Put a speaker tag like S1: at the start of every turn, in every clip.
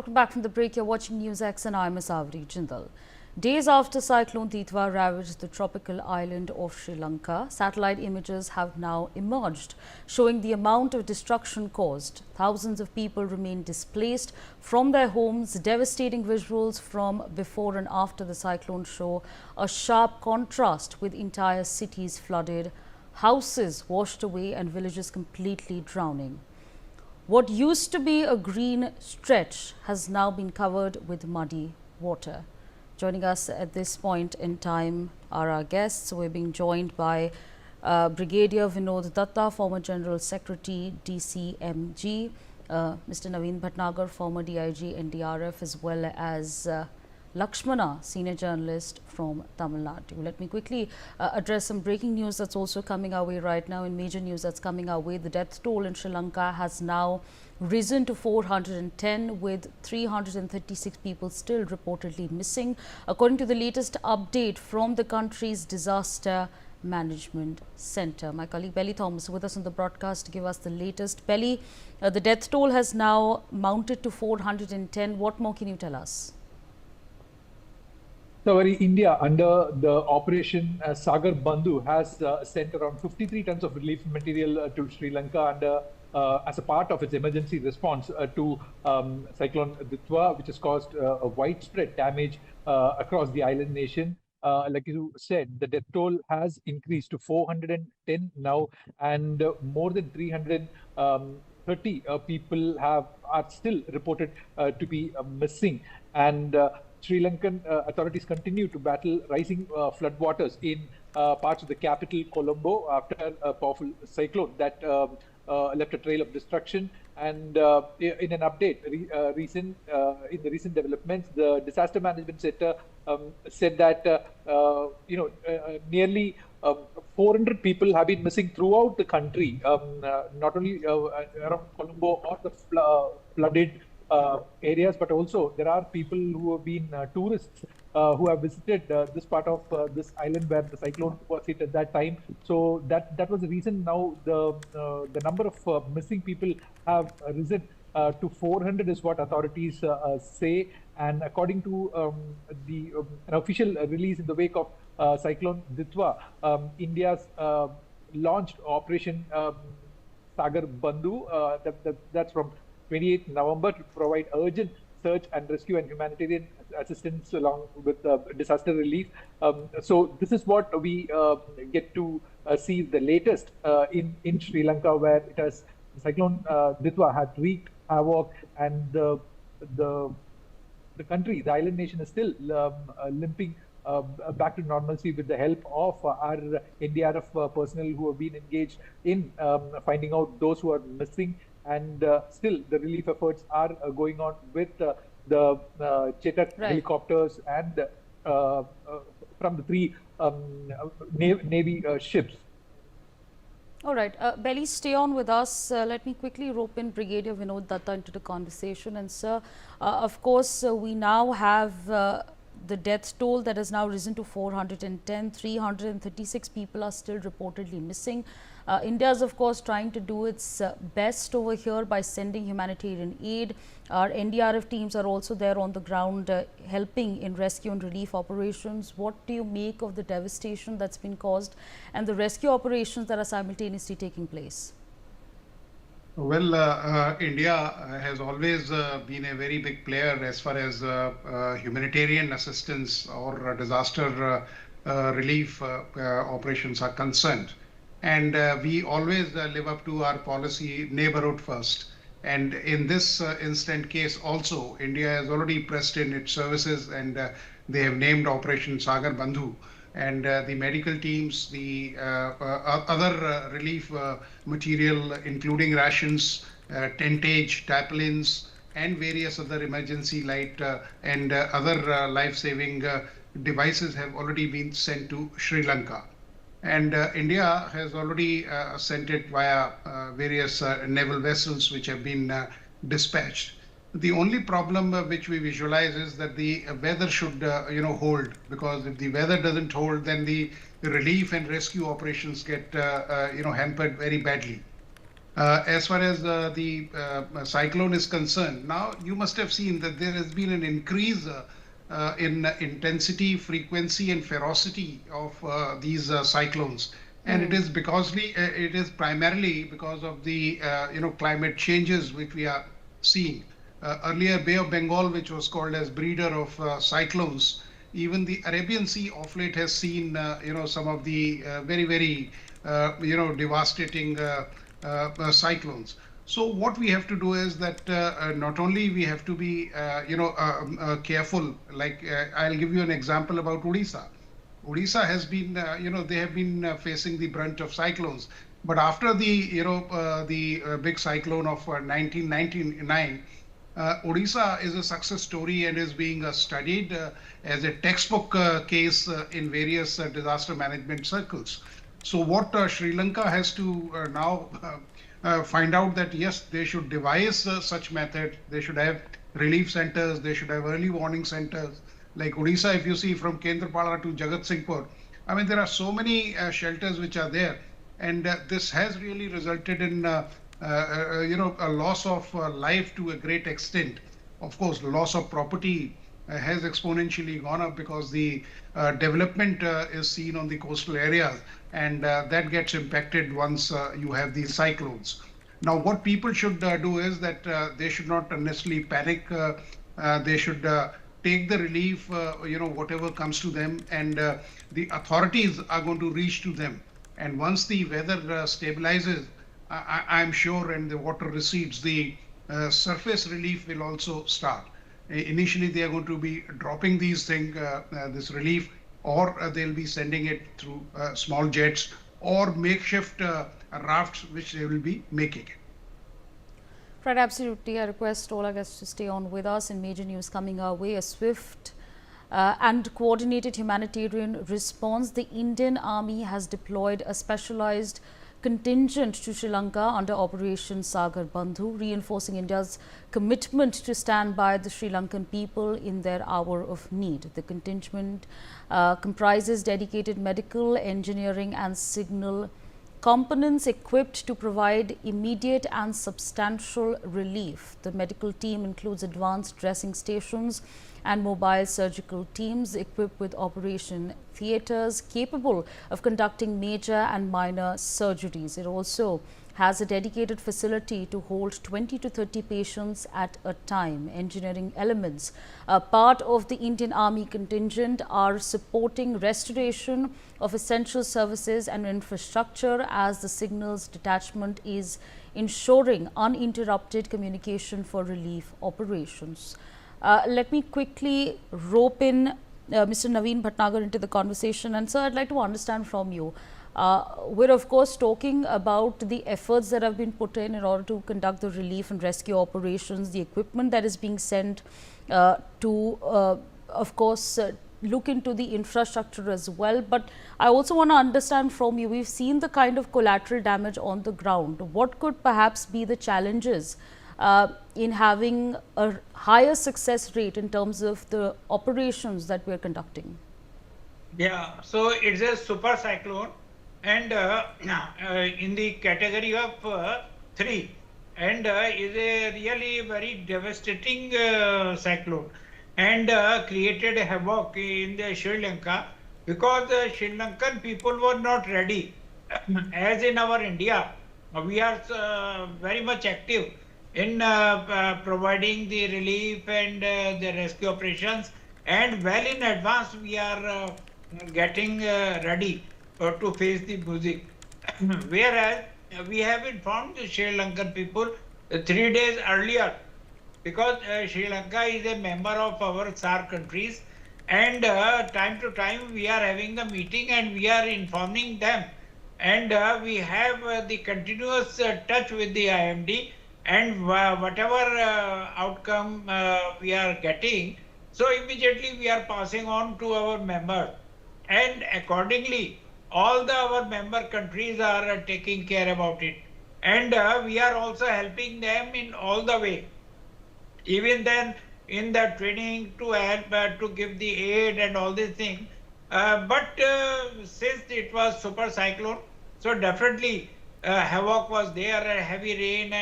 S1: Welcome back from the break. You're watching Newsx and I'm Avri Jindal. Days after Cyclone Ditwah ravaged the tropical island of Sri Lanka, satellite images have now emerged showing the amount of destruction caused. Thousands of people remain displaced from their homes. Devastating visuals from before and after the cyclone show a sharp contrast, with entire cities flooded, houses washed away and villages completely drowning. What used to be a green stretch has now been covered with muddy water. Joining us at this point in time are our guests. We're being joined by Brigadier Vinod Datta, former General Secretary, DCMG, Mr. Naveen Bhatnagar, former DIG, NDRF, as well as Lakshmana, senior journalist from Tamil Nadu. Let me quickly address some breaking news that's also coming our way right now. In major news that's coming our way, the death toll in Sri Lanka has now risen to 410, with 336 people still reportedly missing, according to the latest update from the country's disaster management center. My colleague Belly Thomas with us on the broadcast to give us the latest. Belly, the death toll has now mounted to 410. What more can you tell us?
S2: So, India, under the Operation Sagar Bandhu, has sent around 53 tons of relief material to Sri Lanka as a part of its emergency response to Cyclone Ditwah, which has caused a widespread damage across the island nation. Like you said, the death toll has increased to 410 now, and more than 330 people are still reported to be missing. And Sri Lankan authorities continue to battle rising floodwaters in parts of the capital, Colombo, after a powerful cyclone that left a trail of destruction. And in an update, in the recent developments, the Disaster Management Center said that nearly 400 people have been missing throughout the country, not only around Colombo or the flooded areas, but also there are people who have been tourists who have visited this part of this island where the cyclone was hit at that time. So that was the reason. Now the number of missing people have risen to 400 is what authorities say. And according to an official release in the wake of Cyclone Ditwah, India's launched Operation Sagar Bandhu. That's from 28th November to provide urgent search and rescue and humanitarian assistance along with disaster relief. So this is what we get to see the latest in Sri Lanka, where it has Cyclone Ditwah had wreaked havoc, and the country, the island nation, is still limping back to normalcy with the help of our NDRF personnel who have been engaged in finding out those who are missing. And still, the relief efforts are going on with the Chetak helicopters and from the three Navy ships.
S1: All right, Belly, stay on with us. Let me quickly rope in Brigadier Vinod Datta into the conversation. And sir, of course, we now have the death toll that has now risen to 410. 336 people are still reportedly missing. India is, of course, trying to do its best over here by sending humanitarian aid. Our NDRF teams are also there on the ground helping in rescue and relief operations. What do you make of the devastation that's been caused and the rescue operations that are simultaneously taking place?
S3: Well, India has always been a very big player as far as humanitarian assistance or disaster relief operations are concerned. And we always live up to our policy, neighborhood first. And in this instant case also, India has already pressed in its services, and they have named Operation Sagar Bandhu. And the medical teams, the other relief material, including rations, tentage, tarpaulins, and various other emergency light and other life-saving devices have already been sent to Sri Lanka. And India has already sent it via various naval vessels which have been dispatched. The only problem which we visualize is that the weather should, hold, because if the weather doesn't hold, then the relief and rescue operations get, hampered very badly. As far as the cyclone is concerned, now you must have seen that there has been an increase in intensity, frequency, and ferocity of these cyclones, and it is it is primarily because of the climate changes which we are seeing. Earlier, Bay of Bengal, which was called as breeder of cyclones, even the Arabian Sea of late has seen some of the very devastating cyclones. So what we have to do is that not only we have to be careful. Like I'll give you an example about Odisha. Odisha has been they have been facing the brunt of cyclones. But after the big cyclone of 1999, Odisha is a success story and is being studied as a textbook case in various disaster management circles. So what Sri Lanka has to now find out that yes, they should devise such method. They should have relief centers. They should have early warning centers. Like Odisha, if you see from Kendrapara to Jagatsinghpur, I mean, there are so many shelters which are there. And this has really resulted in a loss of life to a great extent. Of course, loss of property has exponentially gone up because the development is seen on the coastal areas, and that gets impacted once you have these cyclones. Now, what people should do is that they should not necessarily panic. They should take the relief, whatever comes to them, and the authorities are going to reach to them. And once the weather stabilizes, I'm sure, and the water recedes, the surface relief will also start. Initially, they are going to be dropping these things, this relief, or they'll be sending it through small jets or makeshift rafts, which they will be making.
S1: Right, absolutely. I request all our guests to stay on with us. In major news coming our way, a swift and coordinated humanitarian response. The Indian Army has deployed a specialized contingent to Sri Lanka under Operation Sagar Bandhu, reinforcing India's commitment to stand by the Sri Lankan people in their hour of need. The contingent comprises dedicated medical, engineering and signal components equipped to provide immediate and substantial relief. The medical team includes advanced dressing stations and mobile surgical teams equipped with operation theatres capable of conducting major and minor surgeries. It also has a dedicated facility to hold 20 to 30 patients at a time. Engineering elements, part of the Indian Army contingent, are supporting restoration of essential services and infrastructure, as the signals detachment is ensuring uninterrupted communication for relief operations. Let me quickly rope in Mr. Naveen Bhatnagar into the conversation. And sir, I'd like to understand from you. We're of course talking about the efforts that have been put in order to conduct the relief and rescue operations, the equipment that is being sent to, of course, look into the infrastructure as well. But I also want to understand from you, we've seen the kind of collateral damage on the ground. What could perhaps be the challenges in having a higher success rate in terms of the operations that we're conducting?
S4: Yeah, so it's a super cyclone, and in the category of 3, and is a really very devastating cyclone, and created havoc in the Sri Lanka, because the Sri Lankan people were not ready. As in our India, we are very much active in providing the relief and the rescue operations, and well in advance we are getting ready to face the music. Whereas we have informed the Sri Lankan people 3 days earlier, because Sri Lanka is a member of our SAARC countries, and time to time we are having the meeting and we are informing them, and we have the continuous touch with the IMD, and whatever outcome we are getting, so immediately we are passing on to our members, and accordingly all our member countries are taking care about it, and we are also helping them in all the way, even then in the training to help to give the aid and all these things. But since it was super cyclone, so definitely havoc was there, heavy rain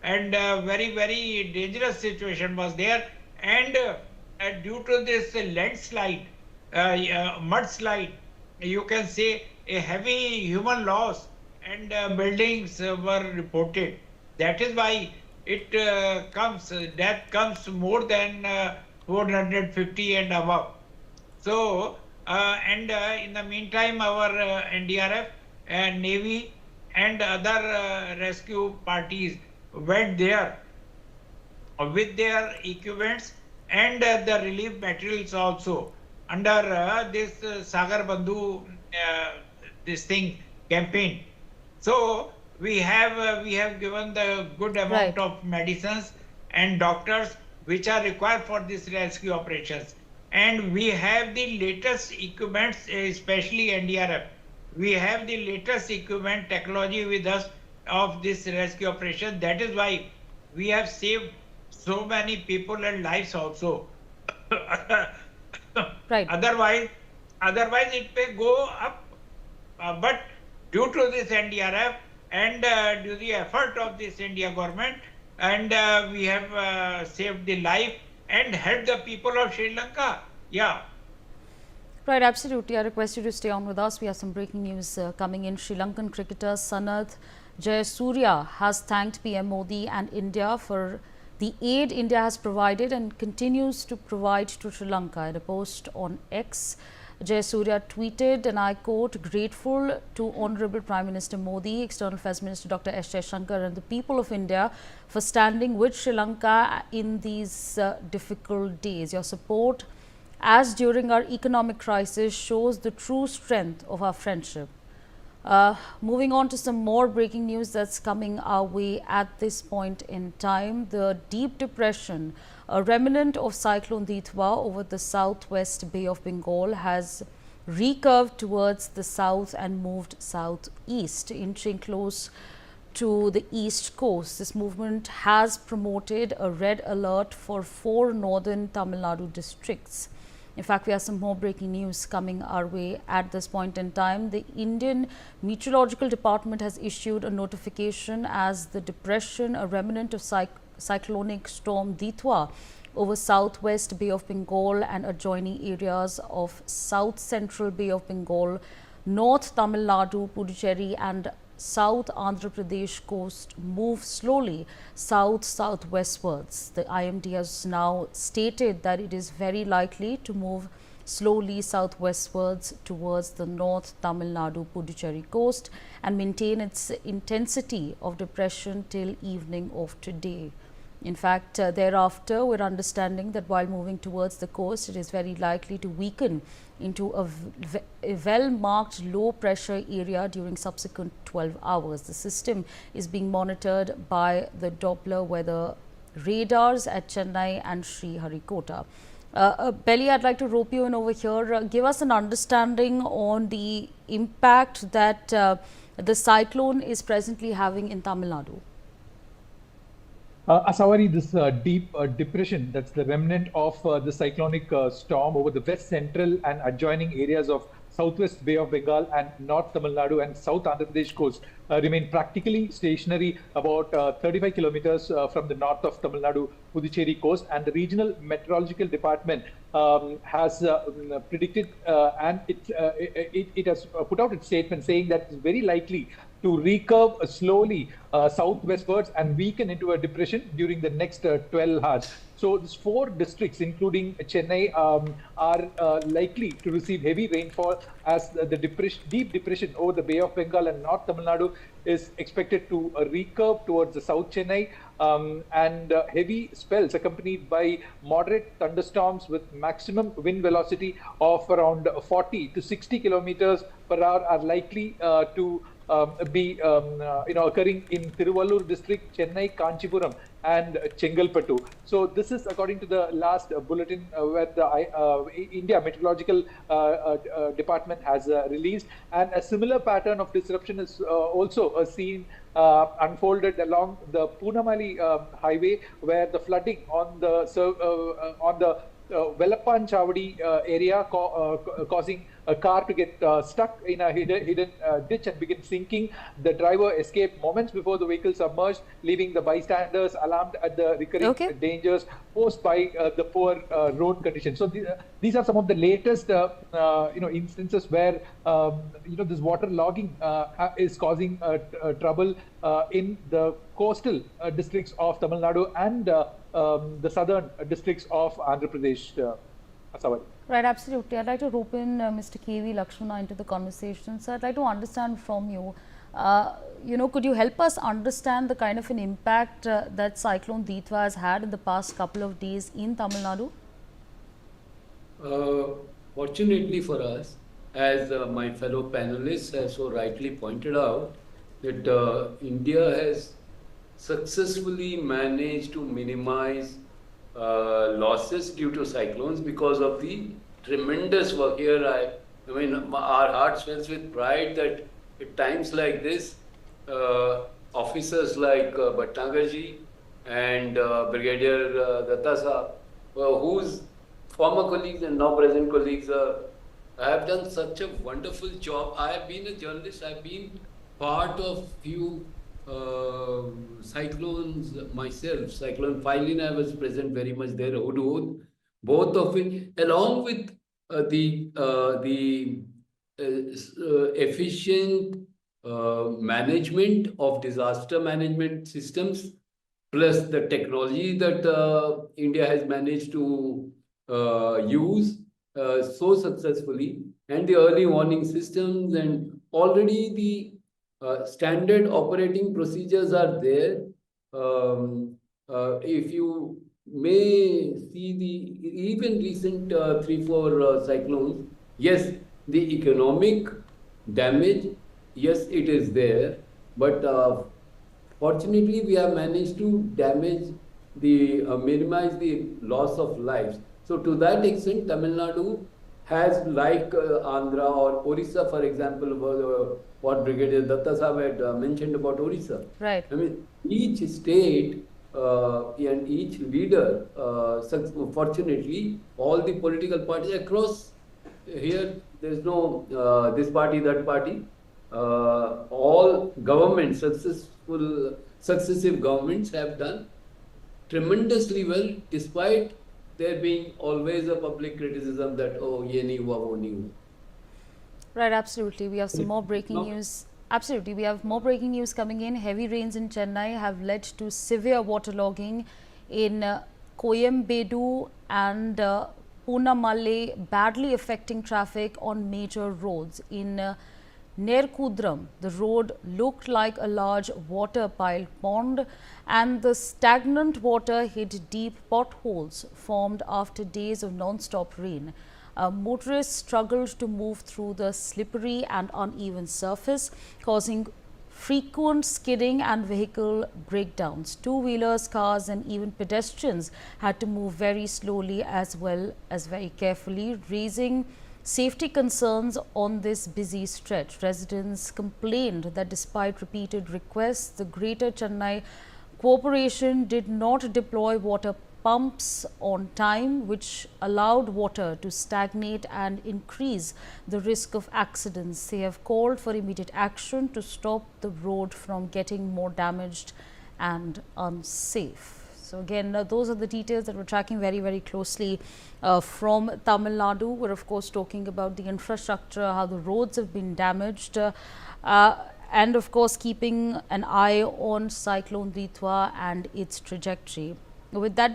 S4: and very dangerous situation was there, and due to this landslide, mudslide, you can say a heavy human loss and buildings were reported. That is why it death comes more than 450 and above. So, in the meantime, our NDRF and Navy and other rescue parties went there with their equipments and the relief materials also under this Sagar Bandhu this thing campaign. So we have given the good amount
S1: Right.
S4: of medicines and doctors which are required for this rescue operations, and we have the latest equipments, especially NDRF. We have the latest equipment technology with us of this rescue operation. That is why we have saved so many people and lives also.
S1: Right.
S4: Otherwise it may go up, but due to this NDRF and due to the effort of this India government, and we have saved the life and helped the people of Sri Lanka. Yeah.
S1: Right, absolutely. I request you to stay on with us. We have some breaking news coming in. Sri Lankan cricketer Sanath Jayasuriya has thanked PM Modi and India for the aid India has provided and continues to provide to Sri Lanka. In a post on X, Jayasuriya tweeted, and I quote, "Grateful to Honorable Prime Minister Modi, External Affairs Minister Dr. S. Jaishankar and the people of India for standing with Sri Lanka in these difficult days. Your support as during our economic crisis shows the true strength of our friendship." Moving on to some more breaking news that's coming our way at this point in time. The deep depression, a remnant of Cyclone Ditwah over the southwest Bay of Bengal, has recurved towards the south and moved southeast, inching close to the east coast. This movement has promoted a red alert for 4 northern Tamil Nadu districts. In fact, we have some more breaking news coming our way at this point in time. The Indian Meteorological Department has issued a notification as the depression, a remnant of cyclonic storm Ditwah over southwest Bay of Bengal and adjoining areas of south central Bay of Bengal, North Tamil Nadu, Puducherry and South Andhra Pradesh coast move slowly southwestwards. The IMD has now stated that it is very likely to move slowly southwestwards towards the North Tamil Nadu Puducherry coast and maintain its intensity of depression till evening of today. In fact, thereafter, we're understanding that while moving towards the coast, it is very likely to weaken into a well-marked low-pressure area during subsequent 12 hours. The system is being monitored by the Doppler weather radars at Chennai and Sriharikota. Belly, I'd like to rope you in over here. Give us an understanding on the impact that the cyclone is presently having in Tamil Nadu.
S2: Asawari, this deep depression, that's the remnant of the cyclonic storm over the west central and adjoining areas of southwest Bay of Bengal and North Tamil Nadu and South Andhra Pradesh coast, remain practically stationary about 35 kilometers from the north of Tamil Nadu Puducherry coast, and the regional meteorological department has predicted and it has put out its statement saying that it's very likely to recurve slowly southwestwards and weaken into a depression during the next 12 hours. So these 4 districts, including Chennai, are likely to receive heavy rainfall as the deep depression over the Bay of Bengal and North Tamil Nadu is expected to recurve towards the South Chennai, and heavy spells accompanied by moderate thunderstorms with maximum wind velocity of around 40 to 60 kilometers per hour are likely to be occurring in Tiruvallur district, Chennai, Kanchipuram and Chengalpattu. So this is according to the last bulletin where the India Meteorological Department has released, and a similar pattern of disruption is also seen unfolded along the Poonamali highway, where the flooding on the Velappan Chavadi area causing a car to get stuck in a hidden ditch and begin sinking. The driver escaped moments before the vehicle submerged, leaving the bystanders alarmed at the recurring dangers posed by the poor road conditions. So these are some of the latest instances where this water logging is causing trouble in the coastal districts of Tamil Nadu and the southern districts of Andhra Pradesh. Savari.
S1: Right, absolutely. I'd like to rope in Mr. K.V. Lakshmana into the conversation. So I'd like to understand from you, could you help us understand the kind of an impact that Cyclone Ditwah has had in the past couple of days in Tamil Nadu?
S5: Fortunately for us, as my fellow panelists have so rightly pointed out, that India has successfully managed to minimize losses due to cyclones because of the tremendous work here. I mean, our heart swells with pride that at times like this, officers like Bhatnagarji and Brigadier Datta Saab, whose former colleagues and now present colleagues have done such a wonderful job. I have been a journalist, I've been part of few cyclones myself. Cyclone Philin, I was present very much there, Hudhud, both of it, along with the efficient management of disaster management systems, plus the technology that India has managed to use so successfully, and the early warning systems, and already the standard operating procedures are there. If you may see the even recent 3-4 cyclones, yes, the economic damage, yes, it is there, but fortunately we have managed to minimize the loss of lives. So to that extent, Tamil Nadu has, like Andhra or Orissa, for example, what Brigadier Datta Saab had mentioned about Orissa.
S1: Right.
S5: I mean, each state and each leader, fortunately, all the political parties across here, there's no this party, that party. All governments, successive governments have done tremendously well, despite there being always a public criticism that, oh, ye nahi hua, wo nahi hua.
S1: Right, absolutely. We have some more breaking news. Absolutely. We have more breaking news coming in. Heavy rains in Chennai have led to severe waterlogging in Coimbatore and Poonamalle, badly affecting traffic on major roads. In Nerkudram, the road looked like a large water pile pond, and the stagnant water hid deep potholes formed after days of non-stop rain. Motorists struggled to move through the slippery and uneven surface, causing frequent skidding and vehicle breakdowns. Two-wheelers, cars and even pedestrians had to move very slowly as well as very carefully, raising safety concerns on this busy stretch. Residents complained that despite repeated requests, the Greater Chennai Corporation did not deploy water pumps on time, which allowed water to stagnate and increase the risk of accidents. They have called for immediate action to stop the road from getting more damaged and unsafe. So again, those are the details that we're tracking very, very closely from Tamil Nadu. We're of course talking about the infrastructure, how the roads have been damaged, and of course keeping an eye on Cyclone Ditwah and its trajectory. With that